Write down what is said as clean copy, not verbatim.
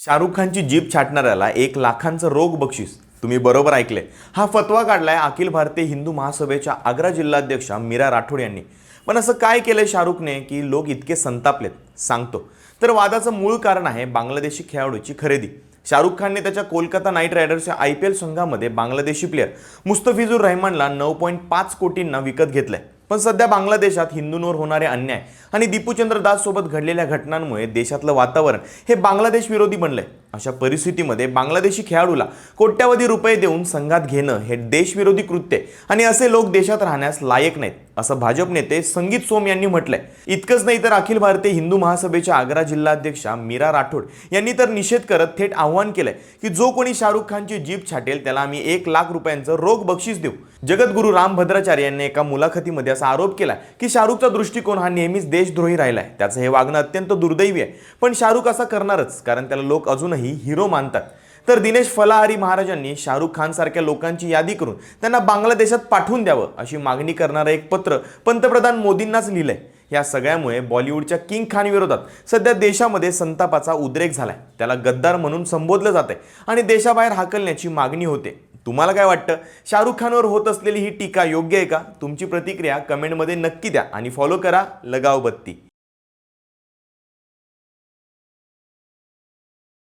शाहरुख खानची जीभ छाटणाऱ्याला 1 लाखांचं रोख बक्षीस. तुम्ही बरोबर ऐकले. हा फतवा काढलाय अखिल भारतीय हिंदू महासभेच्या आग्रा जिल्हाध्यक्षा मीरा राठोड यांनी. पण असं काय केलंय शाहरुखने की लोक इतके संतापलेत? सांगतो. तर वादाचं मूळ कारण आहे बांगलादेशी खेळाडूची खरेदी. शाहरुख खानने त्याच्या कोलकाता नाईट रायडर्सच्या IPL संघामध्ये बांगलादेशी प्लेअर मुस्तफिजुर रहमानला 9.5 कोटींना विकत घेतलंय. पण सध्या बांगलादेशात हिंदूंवर होणारे अन्याय आणि दीपूचंद्र दास सोबत घडलेल्या घटनांमुळे देशातलं वातावरण हे बांगलादेश विरोधी बनलंय. अशा परिस्थितीमध्ये बांगलादेशी खेळाडूला कोट्यावधी रुपये देऊन संघात घेणं हे देशविरोधी कृत्य आणि असे लोक देशात राहण्यास लायक नाहीत, असं भाजप नेते संगीत सोम यांनी म्हटलंय. इतकंच नाही तर अखिल भारतीय हिंदू महासभेच्या आग्रा जिल्हाध्यक्षा मीरा राठोड यांनी तर निषेध करत थेट आव्हान केलंय की जो कोणी शाहरुख खानची जीभ छाटेल त्याला आम्ही 1 लाख रुपयांचं रोख बक्षीस देऊ. जगद्गुरू राम भद्राचार्य यांनी एका मुलाखतीमध्ये असा आरोप केला की शाहरुखचा दृष्टिकोन हा नेहमीच देशद्रोही राहिलाय. त्याचं हे वागणं अत्यंत दुर्दैवी आहे. पण शाहरुख असा करणारच, कारण त्याला लोक अजूनही हिरो मानतात. तर दिनेश फलाहारी महाराजांनी शाहरुख खान सारख्या लोकांची यादी करून त्यांना बांगलादेशात पाठवून द्यावं अशी मागणी करणारं एक पत्र पंतप्रधान मोदींनाच लिहिलंय. या सगळ्यामुळे बॉलिवूडच्या किंग खान विरोधात सध्या देशामध्ये संतापाचा उद्रेक झालाय. त्याला गद्दार म्हणून संबोधलं जातंय आणि देशाबाहेर हाकलण्याची मागणी होते. तुम्हाला काय वाटतं? शाहरुख खानवर होत असलेली ही टीका योग्य आहे का? तुमची प्रतिक्रिया कमेंटमध्ये नक्की द्या आणि फॉलो करा लगाव बत्ती.